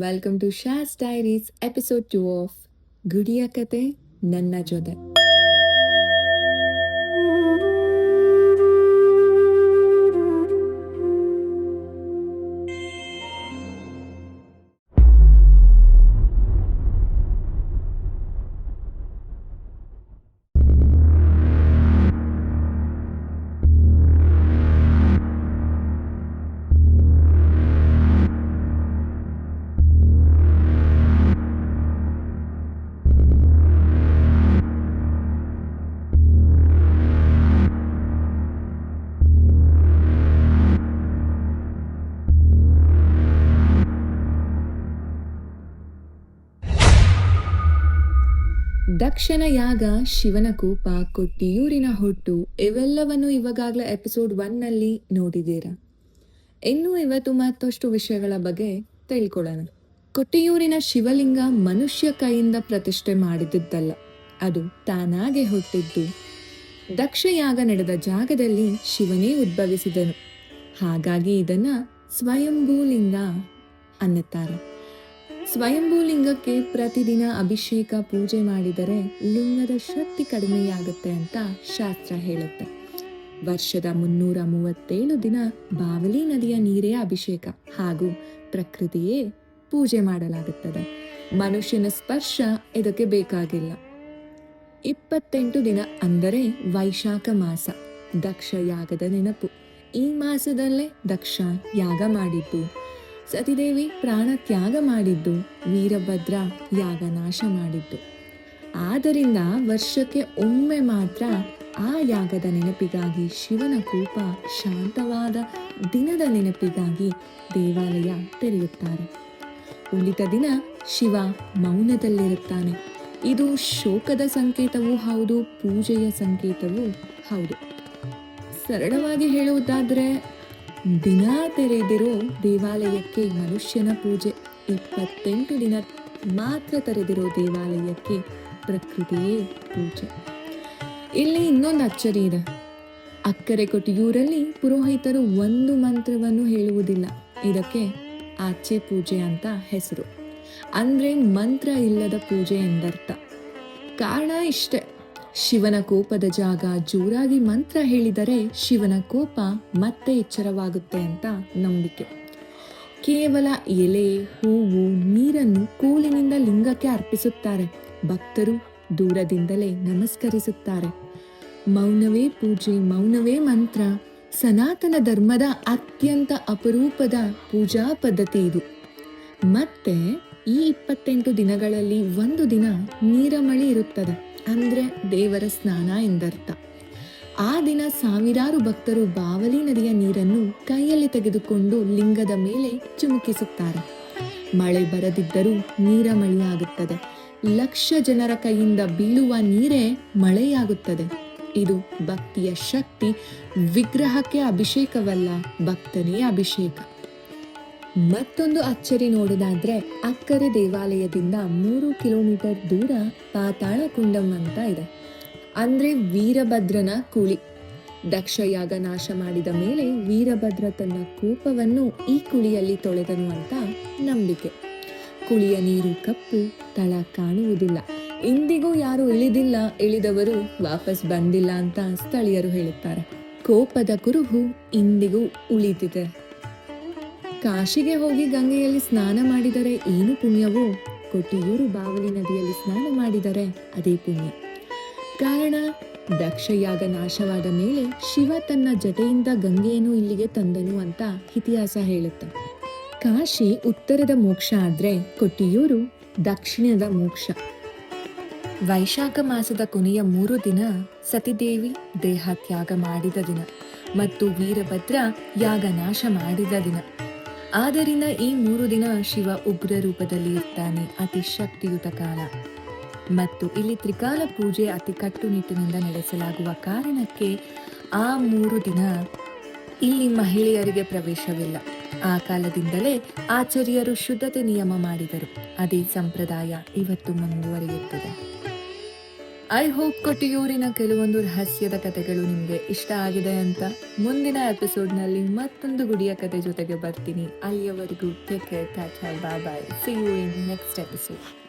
Welcome to ಶಾಸ್ diaries episode 2 of ಗುಡಿಯ ಕತೆ ನನ್ನ ಜೊತೆ. ದಕ್ಷನ ಯಾಗ, ಶಿವನ ಕೋಪ, ಕೊಟ್ಟಿಯೂರಿನ ಹೊಟ್ಟು ಇವೆಲ್ಲವನ್ನು ಇವಾಗಲೇ ಎಪಿಸೋಡ್ 1ನಲ್ಲಿ ನೋಡಿದ್ದೀರಾ. ಇನ್ನು ಇವತ್ತು ಮತ್ತಷ್ಟು ವಿಷಯಗಳ ಬಗ್ಗೆ ತಿಳ್ಕೊಳ್ಳೋಣ. ಕೊಟ್ಟಿಯೂರಿನ ಶಿವಲಿಂಗ ಮನುಷ್ಯ ಕೈಯಿಂದ ಪ್ರತಿಷ್ಠೆ ಮಾಡಿದ್ದಲ್ಲ, ಅದು ತಾನಾಗೆ ಹುಟ್ಟಿದ್ದು. ದಕ್ಷ ಯಾಗ ನಡೆದ ಜಾಗದಲ್ಲಿ ಶಿವನೇ ಉದ್ಭವಿಸಿದನು. ಹಾಗಾಗಿ ಇದನ್ನ ಸ್ವಯಂಭೂಲಿಂಗ ಅನ್ನುತ್ತಾರೆ. ಸ್ವಯಂಭೂಲಿಂಗಕ್ಕೆ ಪ್ರತಿದಿನ ಅಭಿಷೇಕ ಪೂಜೆ ಮಾಡಿದರೆ ಲಿಂಗದ ಶಕ್ತಿ ಕಡಿಮೆಯಾಗುತ್ತೆ ಅಂತ ಶಾಸ್ತ್ರ ಹೇಳುತ್ತೆ. ವರ್ಷದ 337 ದಿನ ಬಾವಲಿ ನದಿಯ ನೀರೇ ಅಭಿಷೇಕ ಹಾಗೂ ಪ್ರಕೃತಿಯೇ ಪೂಜೆ ಮಾಡಲಾಗುತ್ತದೆ. ಮನುಷ್ಯನ ಸ್ಪರ್ಶ ಇದಕ್ಕೆ ಬೇಕಾಗಿಲ್ಲ. 28 ದಿನ ಅಂದರೆ ವೈಶಾಖ ಮಾಸ ದಕ್ಷ ಯಾಗದ ನೆನಪು. ಈ ಮಾಸದಲ್ಲೇ ದಕ್ಷ ಯಾಗ ಮಾಡಿದ್ದು, ಸತಿದೇವಿ ಪ್ರಾಣ ತ್ಯಾಗ ಮಾಡಿದ್ದು, ವೀರಭದ್ರ ಯಾಗ ನಾಶ ಮಾಡಿದ್ದು. ಆದ್ದರಿಂದ ವರ್ಷಕ್ಕೆ ಒಮ್ಮೆ ಮಾತ್ರ ಆ ಯಾಗದ ನೆನಪಿಗಾಗಿ, ಶಿವನ ಕೋಪ ಶಾಂತವಾದ ದಿನದ ನೆನಪಿಗಾಗಿ ದೇವಾಲಯ ತೆರೆಯುತ್ತಾರೆ. ಉಳಿದ ದಿನ ಶಿವ ಮೌನದಲ್ಲಿರುತ್ತಾನೆ. ಇದು ಶೋಕದ ಸಂಕೇತವೂ ಹೌದು, ಪೂಜೆಯ ಸಂಕೇತವೂ ಹೌದು. ಸರಳವಾಗಿ ಹೇಳುವುದಾದರೆ, ದಿನ ತೆರೆದಿರೋ ದೇವಾಲಯಕ್ಕೆ ಮನುಷ್ಯನ ಪೂಜೆ, 28 ದಿನ ಮಾತ್ರ ತೆರೆದಿರೋ ದೇವಾಲಯಕ್ಕೆ ಪ್ರಕೃತಿಯೇ ಪೂಜೆ. ಇಲ್ಲಿ ಇನ್ನೊಂದು ಅಚ್ಚರಿ ಇದೆ. ಅಕ್ಕರೆ ಕೊಟ್ಟಿಯೂರಲ್ಲಿ ಪುರೋಹಿತರು ಒಂದು ಮಂತ್ರವನ್ನು ಹೇಳುವುದಿಲ್ಲ. ಇದಕ್ಕೆ ಆಚೆ ಪೂಜೆ ಅಂತ ಹೆಸರು. ಅಂದ್ರೆ ಮಂತ್ರ ಇಲ್ಲದ ಪೂಜೆ ಎಂದರ್ಥ. ಕಾರಣ ಇಷ್ಟೇ, ಶಿವನ ಕೋಪದ ಜಾಗ, ಜೋರಾಗಿ ಮಂತ್ರ ಹೇಳಿದರೆ ಶಿವನ ಕೋಪ ಮತ್ತೆ ಎಚ್ಚರವಾಗುತ್ತೆ ಅಂತ ನಂಬಿಕೆ. ಕೇವಲ ಎಲೆ, ಹೂವು, ನೀರನ್ನು ಕೋಲಿನಿಂದ ಲಿಂಗಕ್ಕೆ ಅರ್ಪಿಸುತ್ತಾರೆ. ಭಕ್ತರು ದೂರದಿಂದಲೇ ನಮಸ್ಕರಿಸುತ್ತಾರೆ. ಮೌನವೇ ಪೂಜೆ, ಮೌನವೇ ಮಂತ್ರ. ಸನಾತನ ಧರ್ಮದ ಅತ್ಯಂತ ಅಪರೂಪದ ಪೂಜಾ ಪದ್ಧತಿ ಇದು. ಮತ್ತೆ ಈ 28 ದಿನಗಳಲ್ಲಿ ಒಂದು ದಿನ ನೀರಮಳಿ ಇರುತ್ತದೆ. ಅಂದ್ರೆ ದೇವರ ಸ್ನಾನ ಎಂದರ್ಥ. ಆ ದಿನ ಸಾವಿರಾರು ಭಕ್ತರು ಬಾವಲಿ ನದಿಯ ನೀರನ್ನು ಕೈಯಲ್ಲಿ ತೆಗೆದುಕೊಂಡು ಲಿಂಗದ ಮೇಲೆ ಚಿಮುಕಿಸುತ್ತಾರೆ. ಮಳೆ ಬರದಿದ್ದರೂ ನೀರಮಳಿಯಾಗುತ್ತದೆ. ಲಕ್ಷ ಜನರ ಕೈಯಿಂದ ಬೀಳುವ ನೀರೇ ಮಳೆಯಾಗುತ್ತದೆ. ಇದು ಭಕ್ತಿಯ ಶಕ್ತಿ. ವಿಗ್ರಹಕ್ಕೆ ಅಭಿಷೇಕವಲ್ಲ, ಭಕ್ತನೇ ಅಭಿಷೇಕ. ಮತ್ತೊಂದು ಅಚ್ಚರಿ ನೋಡೋದಾದ್ರೆ, ಅಕ್ಕರೆ ದೇವಾಲಯದಿಂದ 3 ಕಿಲೋಮೀಟರ್ ದೂರ ಪಾತಾಳ ಕುಂಡಂ ಅಂತ ಇದೆ. ಅಂದ್ರೆ ವೀರಭದ್ರನ ಕುಳಿ. ದಕ್ಷ ಯಾಗ ನಾಶ ಮಾಡಿದ ಮೇಲೆ ವೀರಭದ್ರ ತನ್ನ ಕೋಪವನ್ನು ಈ ಕುಳಿಯಲ್ಲಿ ತೊಳೆದನು ಅಂತ ನಂಬಿಕೆ. ಕುಳಿಯ ನೀರು ಕಪ್ಪು, ತಳ ಕಾಣುವುದಿಲ್ಲ. ಇಂದಿಗೂ ಯಾರು ಇಳಿದಿಲ್ಲ, ಇಳಿದವರು ವಾಪಸ್ ಬಂದಿಲ್ಲ ಅಂತ ಸ್ಥಳೀಯರು ಹೇಳುತ್ತಾರೆ. ಕೋಪದ ಕುರುಹು ಇಂದಿಗೂ ಉಳಿದಿದೆ. ಕಾಶಿಗೆ ಹೋಗಿ ಗಂಗೆಯಲ್ಲಿ ಸ್ನಾನ ಮಾಡಿದರೆ ಏನು ಪುಣ್ಯವೋ, ಕೊಟ್ಟಿಯೂರು ಬಾವಲಿ ನದಿಯಲ್ಲಿ ಸ್ನಾನ ಮಾಡಿದರೆ ಅದೇ ಪುಣ್ಯ. ಕಾರಣ, ದಕ್ಷ ಯಾಗ ನಾಶವಾದ ಮೇಲೆ ಶಿವ ತನ್ನ ಜಟೆಯಿಂದ ಗಂಗೆಯನ್ನು ಇಲ್ಲಿಗೆ ತಂದನು ಅಂತ ಇತಿಹಾಸ ಹೇಳುತ್ತೆ. ಕಾಶಿ ಉತ್ತರದ ಮೋಕ್ಷ ಆದ್ರೆ ಕೊಟ್ಟಿಯೂರು ದಕ್ಷಿಣದ ಮೋಕ್ಷ. ವೈಶಾಖ ಮಾಸದ ಕೊನೆಯ 3 ದಿನ ಸತಿದೇವಿ ದೇಹ ತ್ಯಾಗ ಮಾಡಿದ ದಿನ ಮತ್ತು ವೀರಭದ್ರ ಯಾಗ ನಾಶ ಮಾಡಿದ ದಿನ. ಆದ್ದರಿಂದ ಈ 3 ದಿನ ಶಿವ ಉಗ್ರ ರೂಪದಲ್ಲಿ ಇರ್ತಾನೆ. ಅತಿ ಶಕ್ತಿಯುತ ಕಾಲ. ಮತ್ತು ಇಲ್ಲಿ ತ್ರಿಕಾಲ ಪೂಜೆ ಅತಿ ಕಟ್ಟುನಿಟ್ಟಿನಿಂದ ನಡೆಸಲಾಗುವ ಕಾರಣಕ್ಕೆ ಆ 3 ದಿನ ಇಲ್ಲಿ ಮಹಿಳೆಯರಿಗೆ ಪ್ರವೇಶವಿಲ್ಲ. ಆ ಕಾಲದಿಂದಲೇ ಆಚಾರ್ಯರು ಶುದ್ಧತೆ ನಿಯಮ ಮಾಡಿದರು. ಅದೇ ಸಂಪ್ರದಾಯ ಇವತ್ತು ಮುಂದುವರಿಯುತ್ತದೆ. ಐ ಹೋಪ್ ಕೊಟ್ಟಿಯೂರಿನ ಕೆಲವೊಂದು ರಹಸ್ಯದ ಕಥೆಗಳು ನಿಮಗೆ ಇಷ್ಟ ಆಗಿದೆ ಅಂತ. ಮುಂದಿನ ಎಪಿಸೋಡ್ನಲ್ಲಿ ಮತ್ತೊಂದು ಗುಡಿಯ ಕತೆ ಜೊತೆಗೆ ಬರ್ತೀನಿ. ಅಲ್ಲಿಯವರೆಗೂ take care, tata, bye bye. See you in next episode.